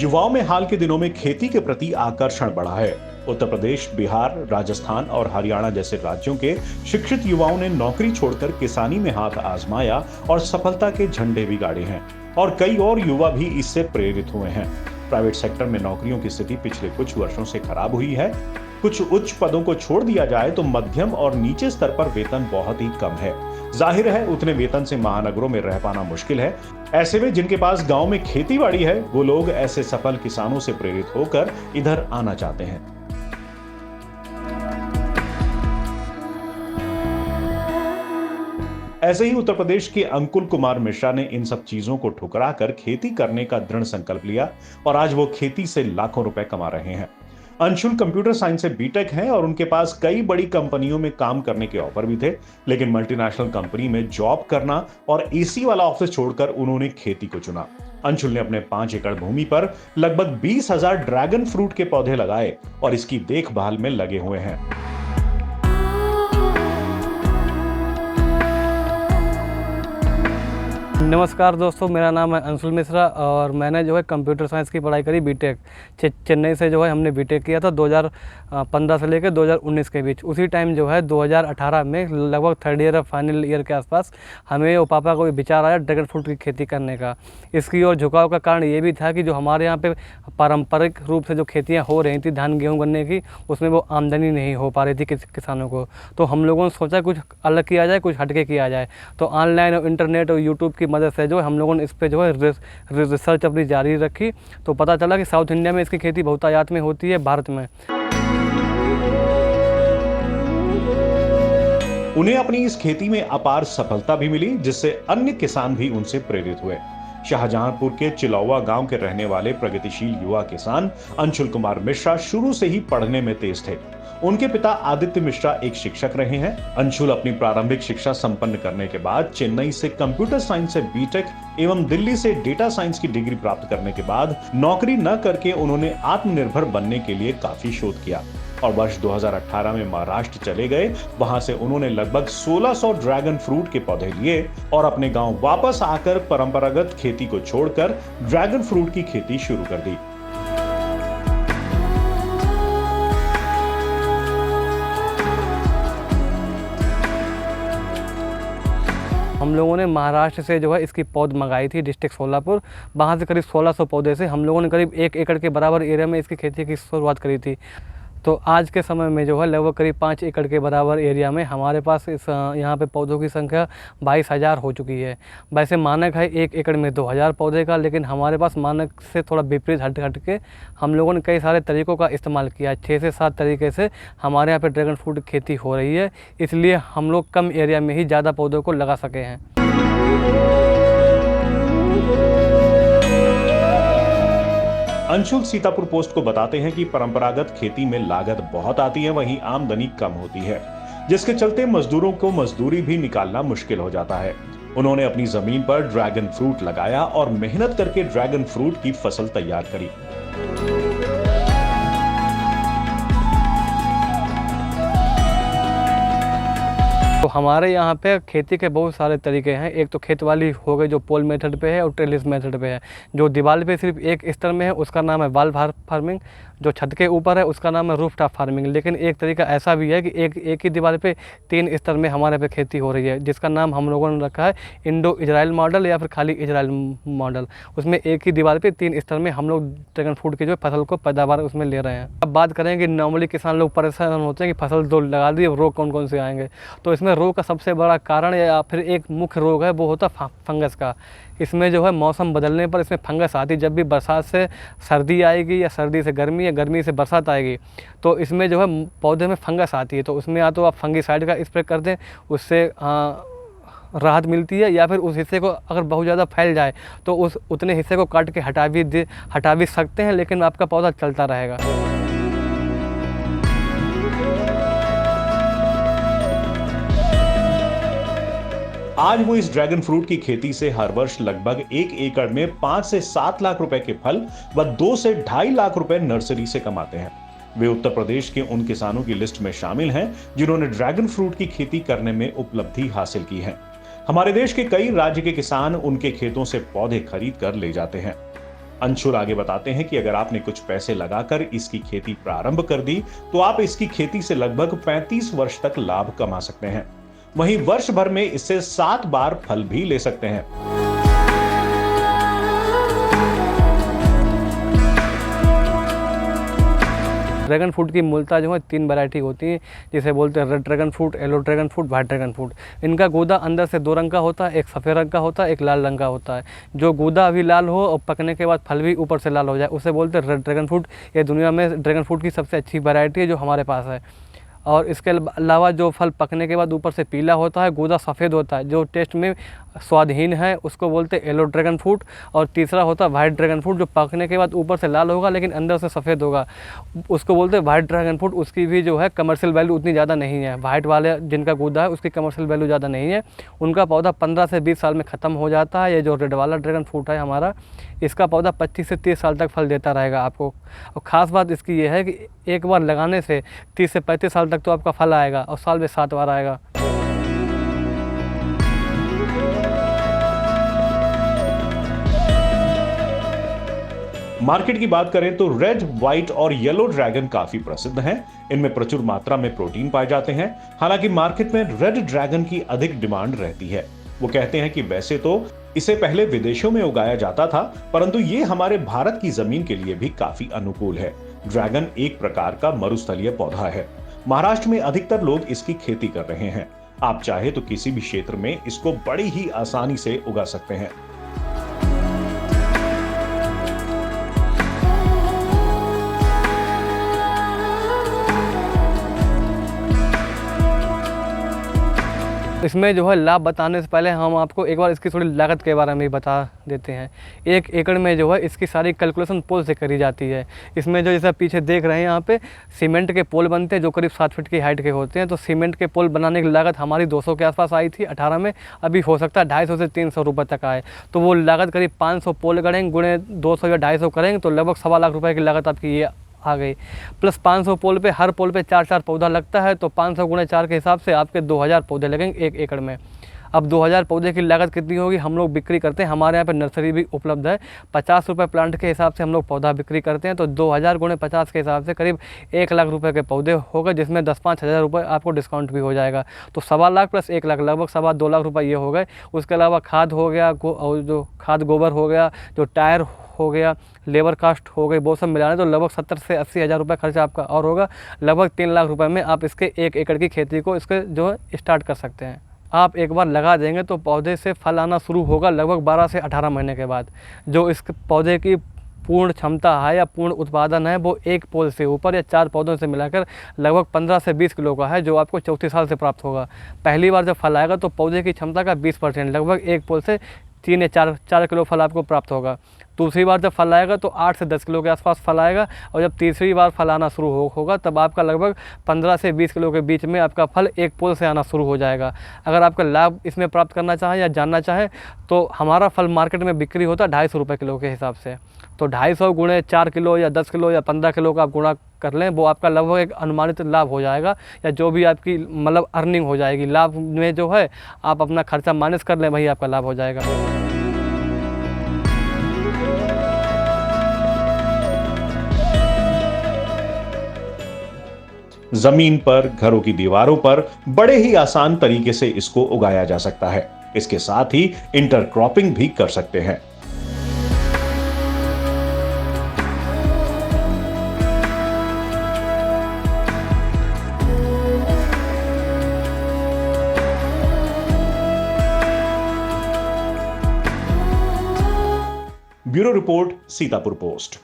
युवाओं में हाल के दिनों में खेती के प्रति आकर्षण बढ़ा है। उत्तर प्रदेश, बिहार, राजस्थान और हरियाणा जैसे राज्यों के शिक्षित युवाओं ने नौकरी छोड़कर किसानी में हाथ आजमाया और सफलता के झंडे भी गाड़े हैं। और कई और युवा भी इससे प्रेरित हुए हैं। प्राइवेट सेक्टर में नौकरियों की स्थिति पिछले कुछ वर्षों से खराब हुई है। कुछ उच्च पदों को छोड़ दिया जाए तो मध्यम और नीचे स्तर पर वेतन बहुत ही कम है। जाहिर है उतने वेतन से महानगरों में रह पाना मुश्किल है। ऐसे में जिनके पास गांव में खेती बाड़ी है, वो लोग ऐसे सफल किसानों से प्रेरित होकर इधर आना चाहते हैं। ऐसे ही उत्तर प्रदेश के अंकुल कुमार मिश्रा ने इन सब चीजों को ठुकरा कर खेती करने का दृढ़ संकल्प लिया और आज वो खेती से लाखों रुपए कमा रहे हैं। अंशुल कंप्यूटर साइंस से बीटेक हैं और उनके पास कई बड़ी कंपनियों में काम करने के ऑफर भी थे, लेकिन मल्टीनेशनल कंपनी में जॉब करना और एसी वाला ऑफिस छोड़कर उन्होंने खेती को चुना। अंशुल ने अपने 5 एकड़ भूमि पर लगभग 20,000 ड्रैगन फ्रूट के पौधे लगाए और इसकी देखभाल में लगे हुए हैं। नमस्कार दोस्तों, मेरा नाम है अंशुल मिश्रा और मैंने जो है कंप्यूटर साइंस की पढ़ाई करी बीटेक चेन्नई से। जो है हमने बीटेक किया था 2015 से लेकर 2019 के बीच। उसी टाइम जो है 2018 में लगभग थर्ड ईयर फाइनल ईयर के आसपास हमें और पापा को विचार आया ड्रैगन फ्रूट की खेती करने का। इसकी ओर झुकाव का कारण ये भी था कि जो हमारे यहाँ पे पारंपरिक रूप से जो खेतियाँ हो रही थी धान गेहूँ गन्ने की, उसमें वो आमदनी नहीं हो पा रही थी किसानों को। तो हम लोगों ने सोचा कुछ अलग किया जाए, कुछ हटके किया जाए। तो ऑनलाइन और इंटरनेट और यूट्यूब की मदद से जो हम लोगों ने इस पे जो है रिसर्च अपनी जारी रखी। तो पता चला कि साउथ इंडिया में इसकी खेती बहुतायत में होती है, भारत में। उन्हें अपनी इस खेती में अपार सफलता भी मिली, जिससे अन्य किसान भी उनसे प्रेरित हुए। शाहजहांपुर के चिलौवा गांव के रहने वाले प्रगतिशील युवा किसान अंशुल कुमार मिश्रा शुरू से ही पढ़ने में तेज थे। उनके पिता आदित्य मिश्रा एक शिक्षक रहे हैं। अंशुल अपनी प्रारंभिक शिक्षा संपन्न करने के बाद चेन्नई से कंप्यूटर साइंस से बीटेक एवं दिल्ली से डेटा साइंस की डिग्री प्राप्त करने के बाद नौकरी न करके उन्होंने आत्मनिर्भर बनने के लिए काफी शोध किया और वर्ष 2018 में महाराष्ट्र चले गए। वहां से उन्होंने लगभग 1600 ड्रैगन फ्रूट के पौधे लिए और अपने गांव वापस आकर परंपरागत खेती को छोड़कर ड्रैगन फ्रूट की खेती शुरू कर दी। हम लोगों ने महाराष्ट्र से जो है इसकी पौध मंगाई थी, डिस्ट्रिक्ट सोलापुर। वहाँ से करीब 1600 पौधे से हम लोगों ने करीब 1 एकड़ के बराबर एरिया में इसकी खेती की शुरुआत करी थी। तो आज के समय में जो है लगभग करीब 5 एकड़ के बराबर एरिया में हमारे पास इस यहाँ पे पौधों की संख्या 22,000 हो चुकी है। वैसे मानक है 1 एकड़ में 2,000 पौधे का, लेकिन हमारे पास मानक से थोड़ा विपरीत हट के हम लोगों ने कई सारे तरीक़ों का इस्तेमाल किया। 6 से 7 तरीके से हमारे यहाँ पर ड्रैगन फ्रूट की खेती हो रही है, इसलिए हम लोग कम एरिया में ही ज़्यादा पौधों को लगा सके हैं। अंशुल सीतापुर पोस्ट को बताते हैं कि परंपरागत खेती में लागत बहुत आती है, वहीं आमदनी कम होती है, जिसके चलते मजदूरों को मजदूरी भी निकालना मुश्किल हो जाता है। उन्होंने अपनी जमीन पर ड्रैगन फ्रूट लगाया और मेहनत करके ड्रैगन फ्रूट की फसल तैयार करी। तो हमारे यहाँ पे खेती के बहुत सारे तरीके हैं। एक तो खेत वाली हो गई जो पोल मेथड पे है और ट्रेलिस मेथड पे है। जो दीवार पे सिर्फ एक स्तर में है उसका नाम है वॉल फार्मिंग। जो छत के ऊपर है उसका नाम है रूफटॉप फार्मिंग। लेकिन एक तरीका ऐसा भी है कि एक ही दीवार पे 3 स्तर में हमारे पे खेती हो रही है, जिसका नाम हम लोगों ने रखा है इंडो इजराइल मॉडल या फिर खाली इजराइल मॉडल। उसमें एक ही दीवार पे 3 स्तर में हम लोग ड्रैगन फ्रूट की जो फसल को पैदावार उसमें ले रहे हैं। अब बात करें कि नॉर्मली किसान लोग परेशान होते हैं कि फसल तो लगा दी, रोग कौन कौन से आएंगे। तो इसमें रोग का सबसे बड़ा कारण या फिर एक मुख्य रोग है वो होता है फंगस का। इसमें जो है मौसम बदलने पर इसमें फंगस आती है। जब भी बरसात से सर्दी आएगी या सर्दी से गर्मी या गर्मी से बरसात आएगी तो इसमें जो है पौधे में फंगस आती है। तो उसमें या तो आप फंगीसाइड का स्प्रे कर दें, उससे राहत मिलती है, या फिर उस हिस्से को अगर बहुत ज़्यादा फैल जाए तो उस उतने हिस्से को काट के हटा भी सकते हैं, लेकिन आपका पौधा चलता रहेगा। आज वो इस ड्रैगन फ्रूट की खेती से हर वर्ष लगभग 1 एकड़ में 5 से 7 लाख रुपए के फल व 2 से 2.5 लाख रुपए नर्सरी से कमाते हैं। वे उत्तर प्रदेश के उन किसानों की लिस्ट में शामिल हैं जिन्होंने ड्रैगन फ्रूट की खेती करने में उपलब्धि हासिल की है। हमारे देश के कई राज्य के किसान उनके खेतों से पौधे खरीद कर ले जाते हैं। अंशुल आगे बताते हैं कि अगर आपने कुछ पैसे लगाकर इसकी खेती प्रारंभ कर दी तो आप इसकी खेती से लगभग 35 वर्ष तक लाभ कमा सकते हैं। वहीं वर्ष भर में इससे 7 बार फल भी ले सकते हैं। ड्रैगन फ्रूट की मूलतः जो है 3 वैरायटी होती है, जिसे बोलते हैं red dragon fruit, yellow dragon fruit, white dragon fruit. इनका गूदा अंदर से 2 रंग का होता है, एक सफ़ेद रंग का होता है, एक लाल रंग का होता है। जो गूदा अभी लाल हो और पकने के बाद फल भी ऊपर से लाल हो जाए उसे बोलते हैं रेड ड्रैगन फ्रूट। ये दुनिया में ड्रैगन फ्रूट की सबसे अच्छी वैरायटी है जो हमारे पास है। और इसके अलावा जो फल पकने के बाद ऊपर से पीला होता है, गूदा सफ़ेद होता है, जो टेस्ट में स्वादहीन है, उसको बोलते हैं येलो ड्रैगन फ्रूट। और तीसरा होता है वाइट ड्रैगन फ्रूट, जो पकने के बाद ऊपर से लाल होगा लेकिन अंदर से सफ़ेद होगा, उसको बोलते हैं वाइट ड्रैगन फ्रूट। उसकी भी जो है कमर्शियल वैल्यू उतनी ज़्यादा नहीं है। वाइट वाले जिनका गूदा है उसकी कमर्शियल वैल्यू ज़्यादा नहीं है, उनका पौधा 15 से 20 साल में ख़त्म हो जाता है। ये जो रेड वाला ड्रैगन फ्रूट है हमारा, इसका पौधा 25 से 30 साल तक फल देता रहेगा आपको। और ख़ास बात इसकी ये है कि एक बार लगाने से 30 से 35 साल तक तो आपका फल आएगा और साल में 7 बार आएगा। मार्केट की बात करें तो रेड, व्हाइट और येलो ड्रैगन काफी प्रसिद्ध हैं। इनमें प्रचुर मात्रा में प्रोटीन पाए जाते हैं। हालांकि मार्केट में रेड ड्रैगन की अधिक डिमांड रहती है। वो कहते हैं कि वैसे तो इसे पहले विदेशों में उगाया जाता था, परंतु ये हमारे भारत की जमीन के लिए भी काफी अनुकूल है। ड्रैगन एक प्रकार का मरुस्थलीय पौधा है। महाराष्ट्र में अधिकतर लोग इसकी खेती कर रहे हैं। आप चाहे तो किसी भी क्षेत्र में इसको बड़ी ही आसानी से उगा सकते हैं। इसमें जो है लाभ बताने से पहले हम आपको एक बार इसकी थोड़ी लागत के बारे में भी बता देते हैं। 1 एकड़ में जो है इसकी सारी कैलकुलेशन पोल से करी जाती है। इसमें जो जैसा पीछे देख रहे हैं यहाँ पे सीमेंट के पोल बनते हैं जो करीब 7 फीट की हाइट के होते हैं। तो सीमेंट के पोल बनाने की लागत हमारी 200 के आसपास आई थी 18 में। अभी हो सकता है 250 से 300 रुपये तक आए। तो वो लागत करीब 500 पोल गढ़ेंगे, गुणे 200 या 250 करेंगे तो लगभग 1.25 लाख रुपये की लागत आपकी ये आ गई। प्लस 500 पोल पे हर पोल पे 4-4 पौधा लगता है, तो 500 गुणे 4 के हिसाब से आपके 2000 पौधे लगेंगे 1 एकड़ में। अब 2000 पौधे की लागत कितनी होगी? हम लोग बिक्री करते हैं, हमारे यहाँ पे नर्सरी भी उपलब्ध है। 50 रुपये प्लांट के हिसाब से हम लोग पौधा बिक्री करते हैं। तो 2000 गुणे 50 के हिसाब से करीब 1 लाख रुपए के पौधे होगा, जिसमें 10-5 हज़ार रुपये आपको डिस्काउंट भी हो जाएगा। तो 1.25 लाख प्लस 1 लाख लगभग 2.25 लाख रुपये ये हो गए। उसके अलावा खाद हो गया, और जो खाद गोबर हो गया, जो टायर हो गया, लेबर कास्ट हो गई, वो सब मिलाने तो लगभग 70 से 80 हज़ार रुपये खर्चा आपका और होगा। लगभग 3 लाख रुपए में आप इसके 1 एकड़ की खेती को इसके जो है स्टार्ट कर सकते हैं। आप एक बार लगा देंगे तो पौधे से फल आना शुरू होगा लगभग 12 से 18 महीने के बाद। जो इस पौधे की पूर्ण क्षमता है या पूर्ण उत्पादन है वो 1 पोल से ऊपर या 4 पौधों से मिलाकर लगभग 15 से 20 किलो का है, जो आपको 34 साल से प्राप्त होगा। पहली बार जब फल आएगा तो पौधे की क्षमता का 20% लगभग 1 पोल से 3 या 4 किलो फल आपको प्राप्त होगा। दूसरी बार जब फल आएगा तो 8 से 10 किलो के आसपास फल आएगा। और जब तीसरी बार फल आना शुरू होगा तब आपका लगभग 15 से 20 किलो के बीच में आपका फल 1 पोल से आना शुरू हो जाएगा। अगर आपका लाभ इसमें प्राप्त करना चाहें या जानना चाहें तो हमारा फल मार्केट में बिक्री होता है 250 रुपये किलो के हिसाब से। तो 250 गुणे 4 किलो या 10 किलो या 15 किलो का आप गुणा कर लें, वो आपका लगभग एक अनुमानित लाभ हो जाएगा, या जो भी आपकी मतलब अर्निंग हो जाएगी। लाभ में जो है आप अपना खर्चा माइनस कर लें, वही आपका लाभ हो जाएगा। जमीन पर, घरों की दीवारों पर बड़े ही आसान तरीके से इसको उगाया जा सकता है। इसके साथ ही इंटरक्रॉपिंग भी कर सकते हैं। Bureau report, Sitapur post.